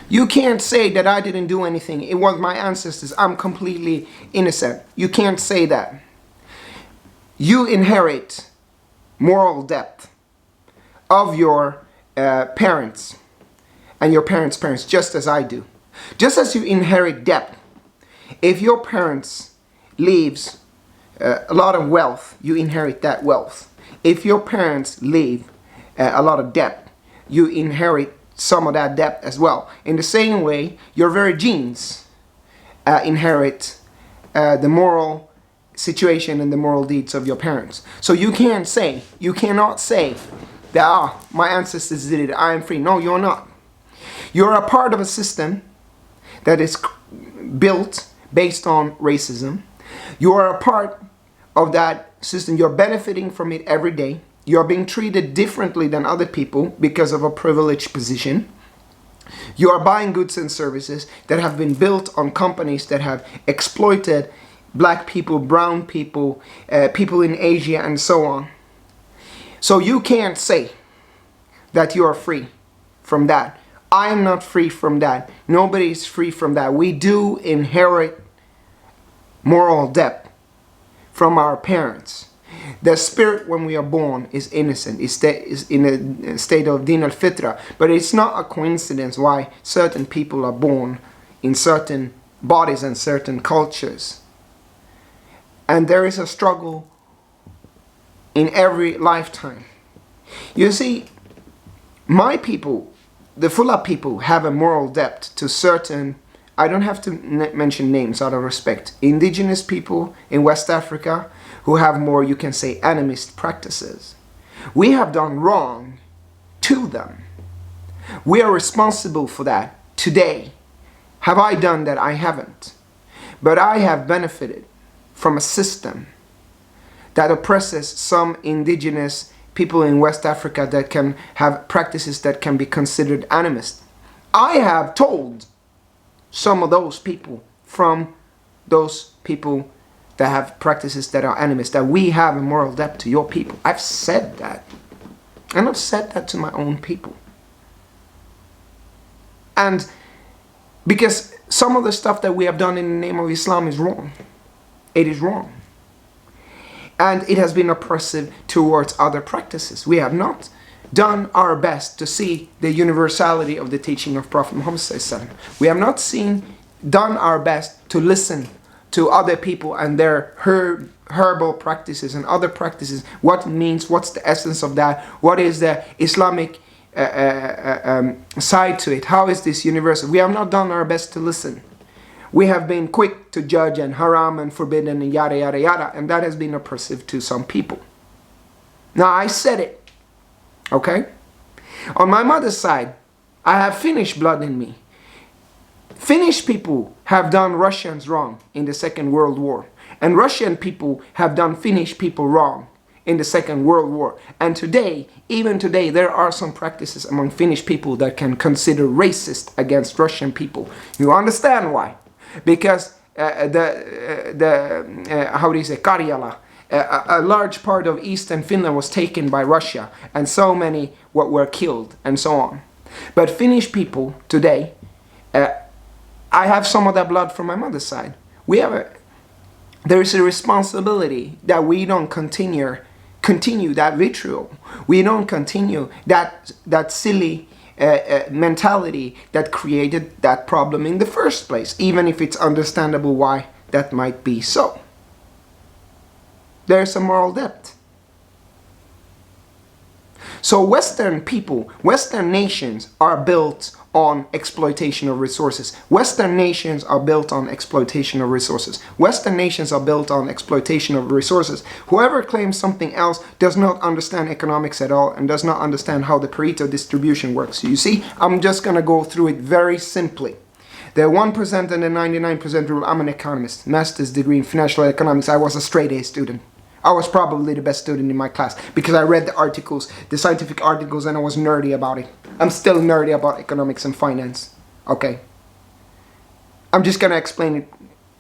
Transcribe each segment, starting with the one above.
You can't say that I didn't do anything. It was my ancestors. I'm completely innocent. You can't say that. You inherit moral depth of your parents and your parents' parents, just as I do. Just as you inherit debt. If your parents leaves a lot of wealth, you inherit that wealth. If your parents leave a lot of debt, you inherit some of that debt as well. In the same way, your very genes inherit the moral situation and the moral deeds of your parents. So you cannot say that, my ancestors did it, I am free. No, you're not. You're a part of a system that is built based on racism. You are a part of that system. You're benefiting from it every day. You're being treated differently than other people because of a privileged position. You are buying goods and services that have been built on companies that have exploited black people, brown people, people in Asia, and so on. So you can't say that you are free from that. I am not free from that. Nobody is free from that. We do inherit moral debt from our parents. The spirit when we are born is innocent, is in a state of din al-fitra. But it's not a coincidence why certain people are born in certain bodies and certain cultures. And there is a struggle in every lifetime. You see, my people, the Fula people, have a moral debt to certain, I don't have to mention names out of respect, indigenous people in West Africa who have more, you can say, animist practices. We have done wrong to them. We are responsible for that today. Have I done that? I haven't. But I have benefited from a system that oppresses some indigenous people in West Africa that can have practices that can be considered animist. I have told some of those people from those people that have practices that are animist that we have a moral debt to your people. I've said that. And I've said that to my own people. And because some of the stuff that we have done in the name of Islam is wrong. It is wrong. And it has been oppressive towards other practices. We have not done our best to see the universality of the teaching of Prophet Muhammad ﷺ. We have not done our best to listen to other people and their herbal practices and other practices. What it means, what's the essence of that? What is the Islamic side to it? How is this universal? We have not done our best to listen. We have been quick to judge and haram and forbidden and yada yada yada, and that has been oppressive to some people. Now I said it, okay? On my mother's side, I have Finnish blood in me. Finnish people have done Russians wrong in the Second World War, and Russian people have done Finnish people wrong in the Second World War. And today, even today, there are some practices among Finnish people that can consider racist against Russian people. You understand why? Because how do you say, Karjala, a large part of eastern Finland was taken by Russia, and so many were killed, and so on. But Finnish people today, I have some of that blood from my mother's side. There is a responsibility that we don't continue that vitriol. We don't continue that silly mentality that created that problem in the first place, even if it's understandable why that might be so. There's a moral debt. So Western people, Western nations are built on exploitation of resources. Western nations are built on exploitation of resources. Western nations are built on exploitation of resources. Whoever claims something else does not understand economics at all and does not understand how the Pareto distribution works. You see, I'm just going to go through it very simply. The 1% and the 99% rule. I'm an economist, master's degree in financial economics. I was a straight A student. I was probably the best student in my class because I read the articles, the scientific articles, and I was nerdy about it. I'm still nerdy about economics and finance. Okay. I'm just going to explain it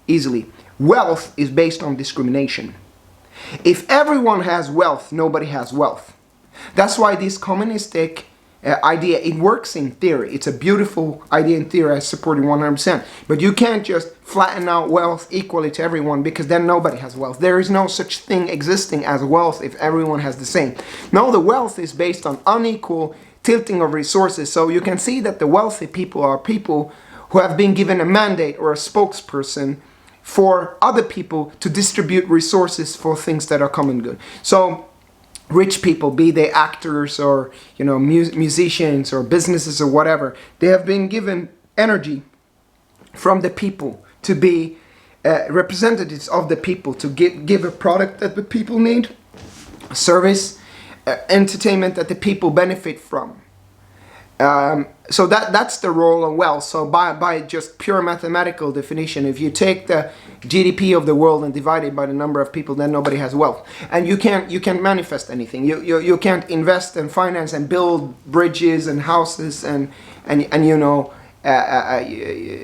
easily. Wealth is based on discrimination. If everyone has wealth, nobody has wealth. That's why these communistic idea. It works in theory. It's a beautiful idea in theory. I support it 100%. But you can't just flatten out wealth equally to everyone, because then nobody has wealth. There is no such thing existing as wealth if everyone has the same. No, the wealth is based on unequal tilting of resources. So you can see that the wealthy people are people who have been given a mandate or a spokesperson for other people to distribute resources for things that are common good. So rich people, be they actors or musicians or businesses or whatever, they have been given energy from the people to be representatives of the people, to give a product that the people need, a service, entertainment that the people benefit from. So that's the role of wealth. So by just pure mathematical definition, if you take the GDP of the world and divide it by the number of people, then nobody has wealth. And you can't manifest anything. You can't invest and finance and build bridges and houses and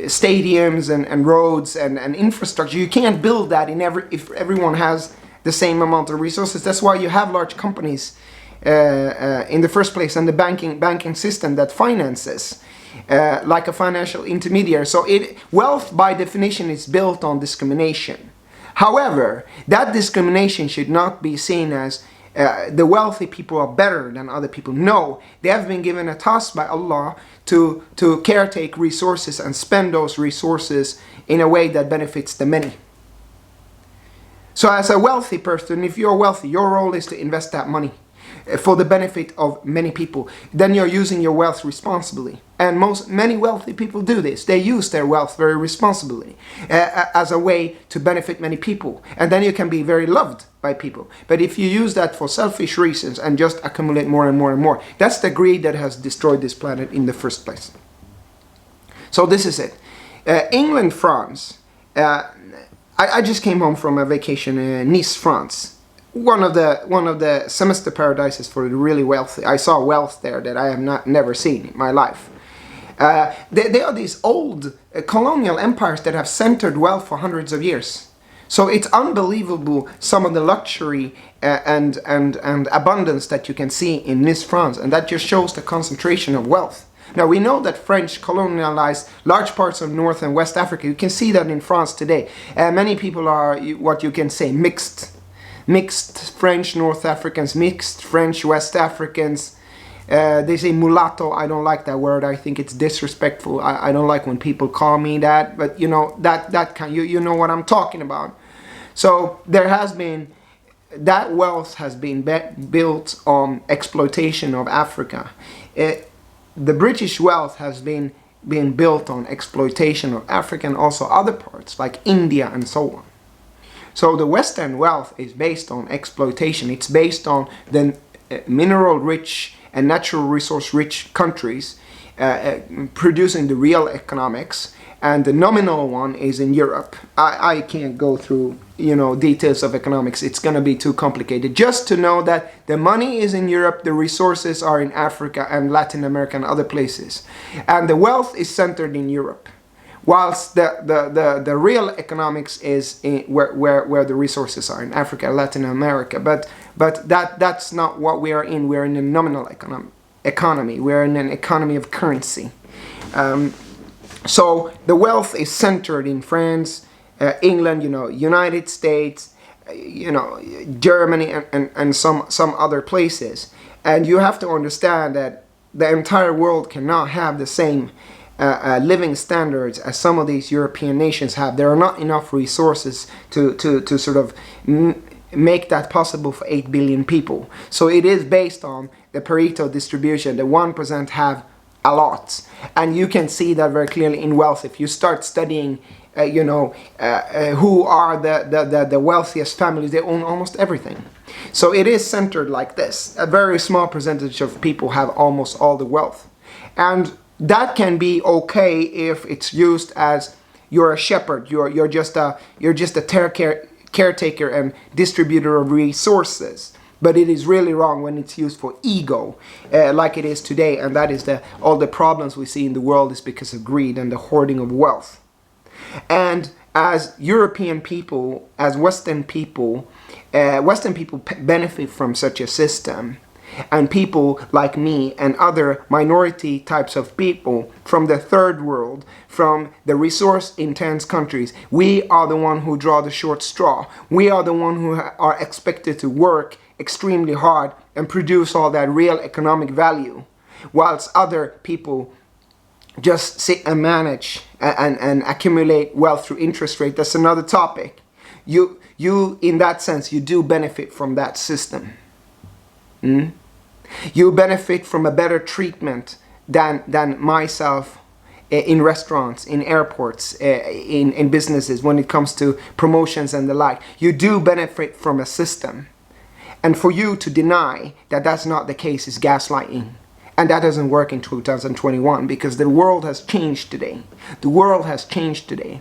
stadiums and roads and infrastructure. You can't build that if everyone has the same amount of resources. That's why you have large companies in the first place, and the banking system that finances like a financial intermediary. So wealth by definition is built on discrimination. However, that discrimination should not be seen as the wealthy people are better than other people. No, they have been given a task by Allah to caretake resources and spend those resources in a way that benefits the many. So as a wealthy person, if you're wealthy, your role is to invest that money for the benefit of many people. Then you're using your wealth responsibly. And many wealthy people do this. They use their wealth very responsibly as a way to benefit many people. And then you can be very loved by people. But if you use that for selfish reasons and just accumulate more and more and more, that's the greed that has destroyed this planet in the first place. So this is it. England, France. I just came home from a vacation in Nice, France. One of the semester paradises for the really wealthy. I saw wealth there that I have never seen in my life. They are these old colonial empires that have centered wealth for hundreds of years. So it's unbelievable some of the luxury and abundance that you can see in Nice, France, and that just shows the concentration of wealth. Now we know that French colonialized large parts of North and West Africa. You can see that in France today. Many people are what you can say mixed French North Africans, mixed French West Africans. They say mulatto. I don't like that word. I think it's disrespectful. I don't like when people call me that. But you know that kind. You know what I'm talking about. So there has been that wealth has been built on exploitation of Africa. The British wealth has been built on exploitation of Africa and also other parts like India and so on. So the Western wealth is based on exploitation. It's based on the mineral-rich and natural resource-rich countries producing the real economics, and the nominal one is in Europe. I can't go through details of economics. It's going to be too complicated. Just to know that the money is in Europe, the resources are in Africa and Latin America and other places, and the wealth is centered in Europe. Whilst the real economics is in where the resources are in Africa, Latin America, but that's not what we are in. We're in a nominal economy. We're in an economy of currency. So the wealth is centered in France, England, United States, Germany, and some other places. And you have to understand that the entire world cannot have the same living standards as some of these European nations have. There are not enough resources to sort of make that possible for 8 billion people. So it is based on the Pareto distribution. The 1% have a lot, and you can see that very clearly in wealth. If you start studying who are the wealthiest families, they own almost everything. So it is centered like this. A very small percentage of people have almost all the wealth, and that can be okay if it's used as you're a shepherd, you're just a caretaker and distributor of resources. But it is really wrong when it's used for ego, like it is today, and that is all the problems we see in the world is because of greed and the hoarding of wealth. And as European people, as Western people benefit from such a system. And people like me and other minority types of people from the third world, from the resource intense countries, we are the one who draw the short straw. We are the one who are expected to work extremely hard and produce all that real economic value, whilst other people just sit and manage and accumulate wealth through interest rate. That's another topic. You in that sense, you do benefit from that system. You benefit from a better treatment than myself in restaurants, in airports, in businesses, when it comes to promotions and the like. You do benefit from a system. And for you to deny that that's not the case is gaslighting. And that doesn't work in 2021 because the world has changed today. The world has changed today.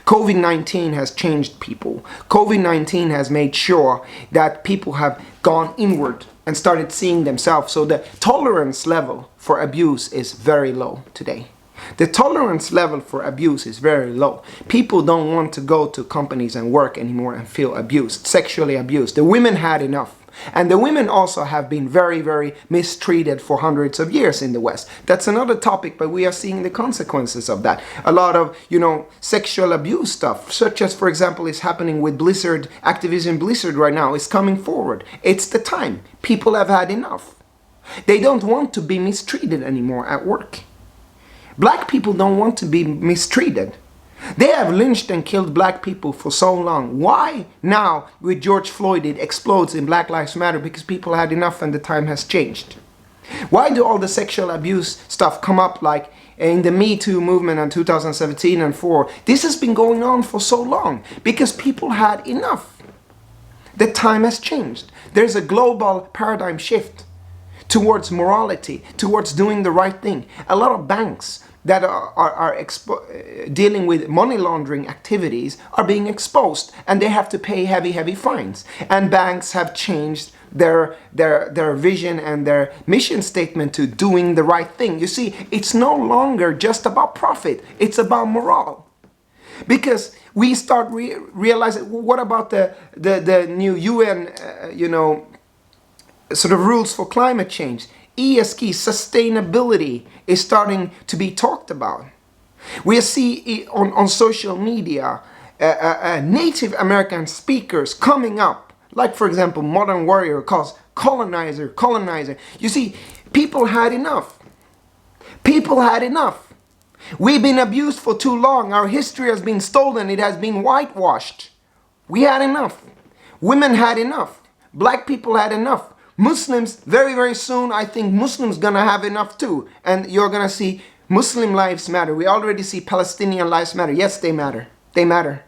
COVID-19 has changed people. COVID-19 has made sure that people have gone inward and started seeing themselves. So the tolerance level for abuse is very low today. The tolerance level for abuse is very low. People don't want to go to companies and work anymore and feel abused, sexually abused. The women had enough. And the women also have been very, very mistreated for hundreds of years in the West. That's another topic, but we are seeing the consequences of that. A lot of, sexual abuse stuff, such as, for example, is happening with Blizzard, Activision Blizzard right now, is coming forward. It's the time. People have had enough. They don't want to be mistreated anymore at work. Black people don't want to be mistreated. They have lynched and killed black people for so long. Why now, with George Floyd, it explodes in Black Lives Matter? Because people had enough and the time has changed. Why do all the sexual abuse stuff come up like in the Me Too movement in 2017 and 4? This has been going on for so long because people had enough. The time has changed. There's a global paradigm shift towards morality, towards doing the right thing. A lot of banks that are dealing with money laundering activities are being exposed, and they have to pay heavy fines. And banks have changed their vision and their mission statement to doing the right thing. You see, it's no longer just about profit, it's about morale. Because we start realizing, what about the new UN, sort of rules for climate change? ESG, sustainability, is starting to be talked about. We see on social media Native American speakers coming up, like for example Modern Warrior calls colonizer. You see, people had enough. People had enough. We've been abused for too long. Our history has been stolen. It has been whitewashed. We had enough. Women had enough. Black people had enough. Muslims, very soon, I think Muslims gonna have enough too. And you're gonna see Muslim lives matter. We already see Palestinian lives matter. Yes, they matter. They matter.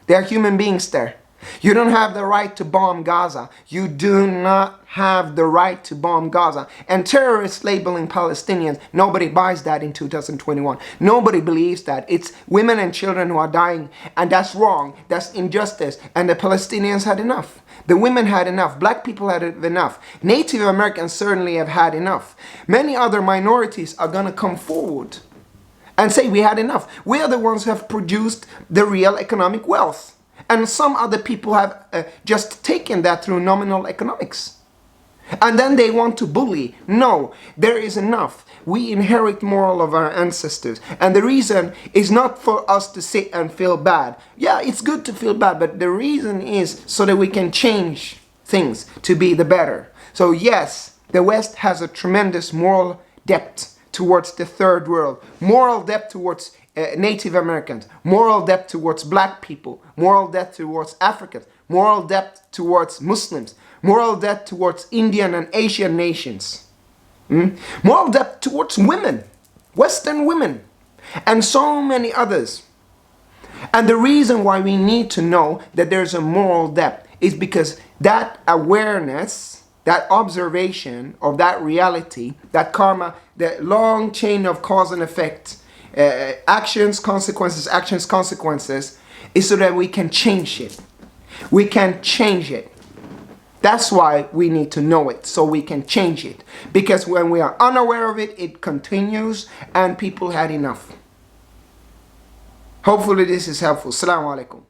They are human beings there. You don't have the right to bomb Gaza. You do not have the right to bomb Gaza. And terrorists labeling Palestinians, nobody buys that in 2021. Nobody believes that. It's women and children who are dying, and that's wrong. That's injustice. And the Palestinians had enough. The women had enough. Black people had enough. Native Americans certainly have had enough. Many other minorities are going to come forward and say we had enough. We are the ones who have produced the real economic wealth. And some other people have just taken that through nominal economics. And then they want to bully. No, there is enough. We inherit moral of our ancestors. And the reason is not for us to sit and feel bad. Yeah, it's good to feel bad, but the reason is so that we can change things to be the better. So yes, the West has a tremendous moral depth towards the third world. Moral depth towards Native Americans, moral depth towards black people, moral depth towards Africans, moral depth towards Muslims, moral depth towards Indian and Asian nations, moral depth towards women, Western women, and so many others. And the reason why we need to know that there's a moral depth is because that awareness, that observation of that reality, that karma, that long chain of cause and effect, actions, consequences, is so that we can change it. We can change it. That's why we need to know it, so we can change it. Because when we are unaware of it, it continues, and people had enough. Hopefully this is helpful. Assalamu alaikum.